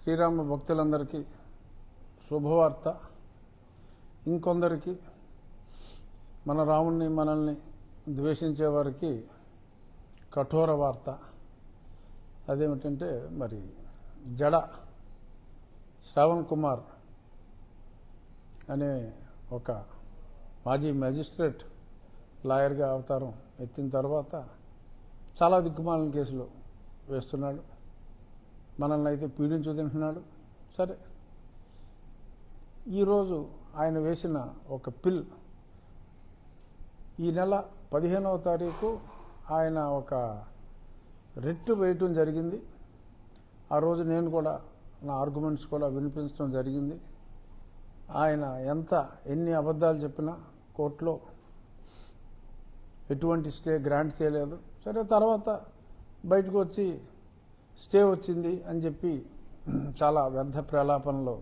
శ్రీరామ భక్తులందరికీ శుభవార్త. ఇంకొందరికి మన రాముణ్ణి మనల్ని ద్వేషించే వారికి కఠోర వార్త. అదేమిటంటే మరి జడ శ్రావణ్ కుమార్ అనే ఒక మాజీ మ్యాజిస్ట్రేట్ లాయర్గా అవతారం ఎత్తిన తర్వాత చాలా దిక్కుమాలిన కేసులు వేస్తున్నాడు. మనల్ని అయితే పీడించు తింటున్నాడు. సరే, ఈరోజు ఆయన వేసిన ఒక పిల్ ఈ నెల 15వ తారీఖు ఆయన ఒక రిట్ వేయటం జరిగింది. ఆ రోజు నేను కూడా నా ఆర్గ్యుమెంట్స్ కూడా వినిపించడం జరిగింది. ఆయన ఎన్ని అబద్ధాలు చెప్పినా కోర్టులో ఎటువంటి స్టే గ్రాంట్ చేయలేదు. సరే, తర్వాత బయటకు వచ్చి స్టే వచ్చింది అని చెప్పి చాలా వ్యర్థ ప్రలాపనలో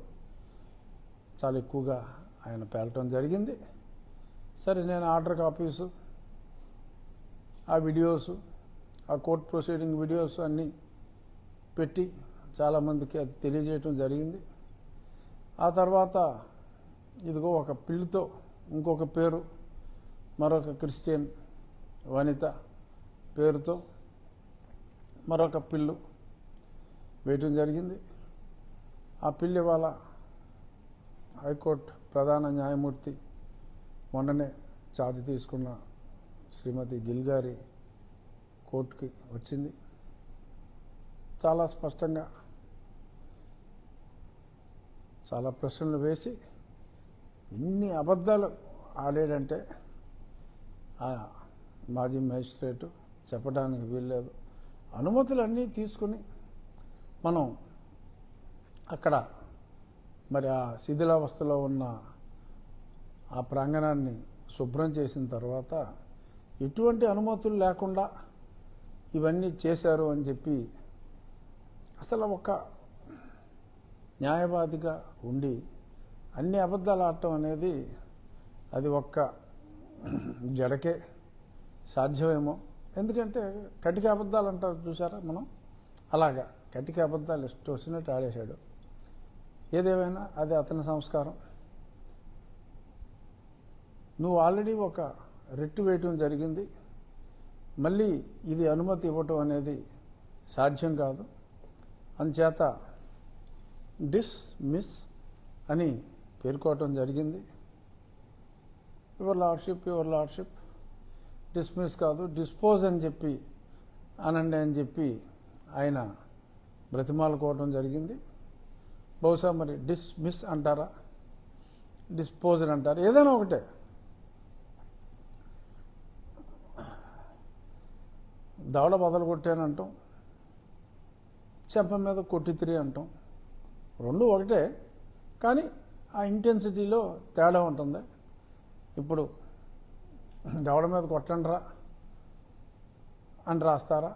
చాలా ఎక్కువగా ఆయన పేలటం జరిగింది. సరే, నేను ఆర్డర్ కాపీసు, ఆ వీడియోసు, ఆ కోర్ట్ ప్రొసీడింగ్ వీడియోస్ అన్నీ పెట్టి చాలామందికి అది తెలియజేయటం జరిగింది. ఆ తర్వాత ఇదిగో ఒక పిల్లితో ఇంకొక పేరు, మరొక క్రిస్టియన్ వనిత పేరుతో మరొక పిల్లు వేయటం జరిగింది. ఆ పిల్లి ఇవాళ హైకోర్టు ప్రధాన న్యాయమూర్తి మొన్ననే ఛార్జ్ తీసుకున్న శ్రీమతి గిల్ గారి కోర్టుకి వచ్చింది. చాలా స్పష్టంగా చాలా ప్రశ్నలు వేసి ఇన్ని అబద్ధాలు ఆడాడంటే ఆ మాజీ మేజిస్ట్రేటు చెప్పడానికి వీల్లేదు. అనుమతులన్నీ తీసుకుని మనం అక్కడ మరి ఆ శిథిలావస్థలో ఉన్న ఆ ప్రాంగణాన్ని శుభ్రం చేసిన తర్వాత ఎటువంటి అనుమతులు లేకుండా ఇవన్నీ చేశారు అని చెప్పి అసలు ఒక న్యాయవాదిగా ఉండి అన్ని అబద్ధాలు ఆడటం అనేది అది ఒక్క జడకే సాధ్యమేమో. ఎందుకంటే కటిక అబద్ధాలు అంటారు చూసారా మనం, అలాగా కటిక అబద్ధాలు ఇష్టం వచ్చినట్టు ఆడేశాడు. ఏదేమైనా అది అతని సంస్కారం. నువ్వు ఆల్రెడీ ఒక రిట్ వేయటం జరిగింది, మళ్ళీ ఇది అనుమతి ఇవ్వటం అనేది సాధ్యం కాదు. అందుచేత డిస్మిస్ అని పేర్కోవటం జరిగింది. యువర్ లార్డ్షిప్ డిస్మిస్ కాదు, డిస్పోజ్ అని చెప్పి అనండి అని చెప్పి ఆయన బ్రతిమాలుకోవటం జరిగింది. బహుశా మరి డిస్మిస్ అంటారా, డిస్పోజ్ అని అంటారా, ఏదైనా ఒకటే. దవడ బదలు కొట్టానంటాం, చెంప మీద కొట్టితిరి అంటాం, రెండు ఒకటే. కానీ ఆ ఇంటెన్సిటీలో తేడా ఉంటుంది. ఇప్పుడు దవడ మీద కొట్టండిరా అని రాస్తారా,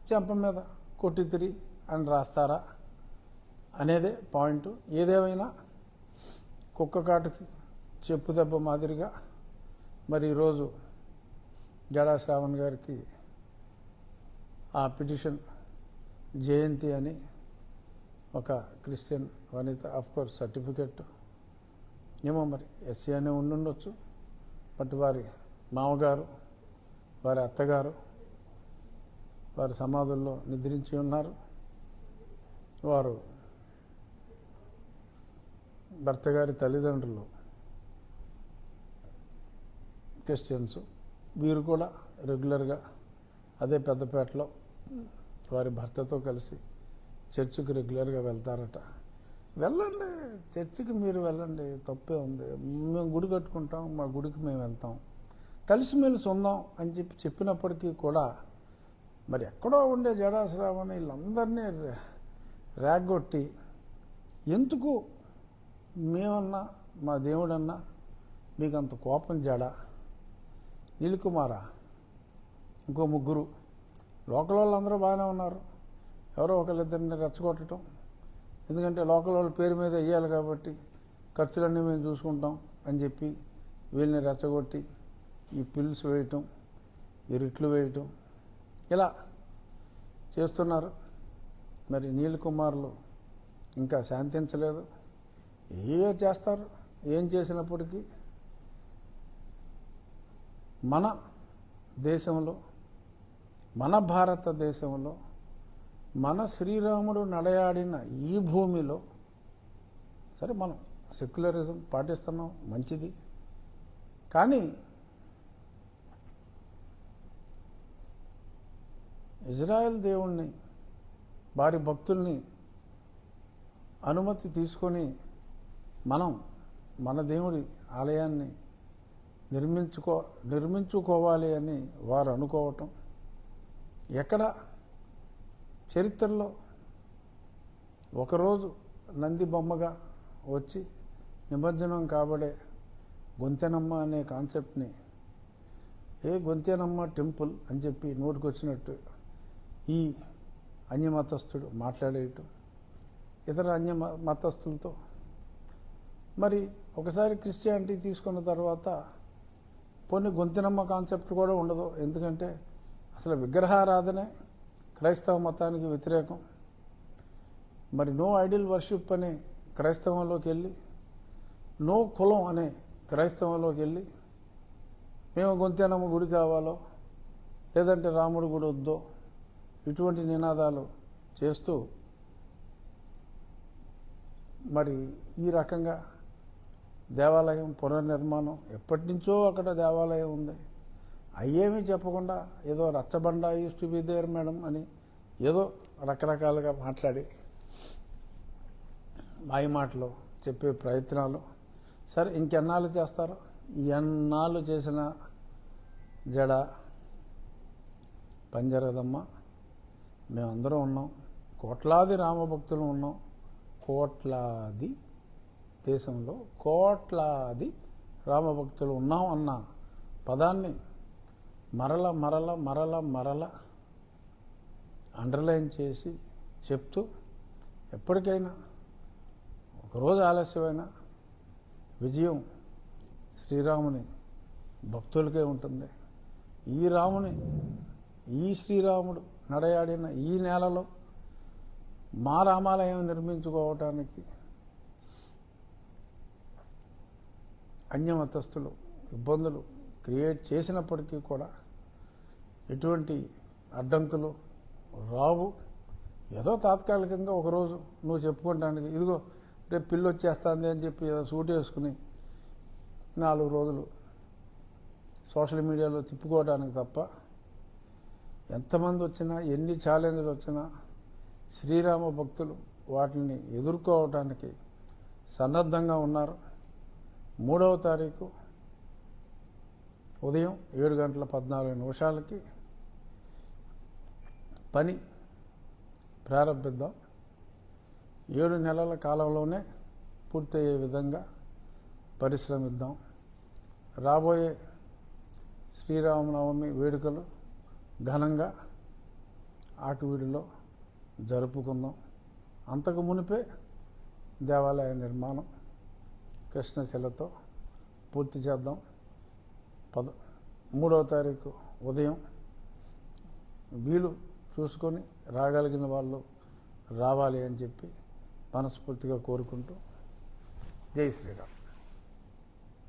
చెంప మీద కొట్టితిరి అని రాస్తారా అనేదే పాయింట్. ఏదేమైనా కుక్క కాటుకి చెప్పు దెబ్బ మాదిరిగా మరి ఈరోజు జడా శ్రావణ్ గారికి ఆ పిటిషన్ జయంతి అని ఒక క్రిస్టియన్ వనిత ఆఫ్కోర్స్ సర్టిఫికెట్ ఏమో మరి ఎస్సీ అనే ఉండుండొచ్చు, బట్ వారి మామగారు వారి అత్తగారు వారి సమాధుల్లో నిద్రించి ఉన్నారు. వారు భర్త గారి తల్లిదండ్రులు క్రిస్టియన్స్. వీరు కూడా రెగ్యులర్గా అదే పెద్దపేటలో వారి భర్తతో కలిసి చర్చికి రెగ్యులర్గా వెళ్తారట. వెళ్ళండి, చర్చికి మీరు వెళ్ళండి, తప్పే ఉంది. మేము గుడి కట్టుకుంటాం, మా గుడికి మేము వెళ్తాం, కలిసిమెలిసి ఉందాం అని చెప్పినప్పటికీ కూడా మరి ఎక్కడో ఉండే జడా శ్రావణ్ వీళ్ళందరినీ రేగొట్టి ఎందుకు మేమన్నా మా దేవుడన్నా మీకు అంత కోపం జడ నీలికుమారా ఇంకో ముగ్గురు లోకల్ వాళ్ళందరూ బాగానే ఉన్నారు. ఎవరో ఒకళ్ళిద్దరిని రెచ్చగొట్టడం, ఎందుకంటే లోకల్ వాళ్ళ పేరు మీద వేయాలి కాబట్టి ఖర్చులన్నీ మేము చూసుకుంటాం అని చెప్పి వీళ్ళని రెచ్చగొట్టి ఈ పిల్స్ వేయటం, ఈ రిట్లు వేయటం ఇలా చేస్తున్నారు. మరి నీల్ కుమార్లు ఇంకా శాంతించలేదు. ఏవో చేస్తారు. ఏం చేసినప్పటికీ మన దేశంలో, మన భారతదేశంలో, మన శ్రీరాముడు నడయాడిన ఈ భూమిలో, సరే మనం సెక్యులరిజం పాటిస్తున్నాం, మంచిది. కానీ ఇజ్రాయెల్ దేవుణ్ణి, వారి భక్తుల్ని అనుమతి తీసుకొని మనం మన దేవుడి ఆలయాన్ని నిర్మించుకోవాలి అని వారు అనుకోవటం, ఎక్కడ చరిత్రలో ఒకరోజు నంది బొమ్మగా వచ్చి నిమజ్జనం కాబడే గొంతెనమ్మ అనే కాన్సెప్ట్ని గొంతెనమ్మ టెంపుల్ అని చెప్పి నోటికొచ్చినట్టు ఈ అన్యమతస్థుడు మాట్లాడేయటం, ఇతర మతస్థులతో. మరి ఒకసారి క్రిస్టియానిటీ తీసుకున్న తర్వాత పోనీ గొంతెనమ్మ కాన్సెప్ట్ కూడా ఉండదు. ఎందుకంటే అసలు విగ్రహారాధనే క్రైస్తవ మతానికి వ్యతిరేకం. మరి నో ఐడిల్ వర్షిప్ అనే క్రైస్తవంలోకి వెళ్ళి, నో కులం అనే క్రైస్తవంలోకి వెళ్ళి, మేము గొంతెనమ్మ గుడి కావాలో లేదంటే రాముడి గుడి వద్దో ఇటువంటి నినాదాలు చేస్తూ మరి ఈ రకంగా దేవాలయం పునర్నిర్మాణం, ఎప్పటి నుంచో అక్కడ దేవాలయం ఉంది, అయ్యేమీ చెప్పకుండా ఏదో రచ్చబండ used to be there madam అని ఏదో రకరకాలుగా మాట్లాడి మాయ మాటలు చెప్పే ప్రయత్నాలు. సరే ఇంకెన్నాళ్ళు చేస్తారో, ఎన్నాళ్ళు చేసిన జడ పనిజరగదమ్మా. మేమందరం ఉన్నాం, కోట్లాది రామభక్తులు ఉన్నాం, కోట్లాది దేశంలో కోట్లాది రామభక్తులు ఉన్నాం అన్న పదాన్ని మరల మరల మరల మరల అండర్లైన్ చేసి చెప్తూ, ఎప్పటికైనా ఒకరోజు ఆలస్యమైన విజయం శ్రీరాముని భక్తులకే ఉంటుంది. ఈ శ్రీరాముడు నడయాడిన ఈ నేలలో మా రామాలయం నిర్మించుకోవటానికి అన్యమతస్థులు ఇబ్బందులు క్రియేట్ చేసినప్పటికీ కూడా ఎటువంటి అడ్డంకులు రావు. ఏదో తాత్కాలికంగా ఒకరోజు నువ్వు చెప్పుకోవటానికి, ఇదిగో రేపు పిల్లి వచ్చేస్తుంది అని చెప్పి ఏదో సూట్ వేసుకుని 4 రోజులు సోషల్ మీడియాలో తిప్పుకోవడానికి తప్ప, ఎంతమంది వచ్చినా, ఎన్ని ఛాలెంజ్లు వచ్చినా శ్రీరామ భక్తులు వాటిని ఎదుర్కోవటానికి సన్నద్ధంగా ఉన్నారు. 3వ తారీఖు ఉదయం 7:14 పని ప్రారంభిద్దాం. 7 నెలల కాలంలోనే పూర్తయ్యే విధంగా పరిశ్రమిద్దాం. రాబోయే శ్రీరామనవమి వేడుకలు ఘనంగా ఆకివీడిలో జరుపుకుందాం. అంతకు మునిపే దేవాలయ నిర్మాణం కృష్ణశిలతో పూర్తి చేద్దాం. 3వ తారీఖు ఉదయం వీలు చూసుకొని రాగలిగిన వాళ్ళు రావాలి అని చెప్పి మనస్ఫూర్తిగా కోరుకుంటూ, జై శ్రీరామ్.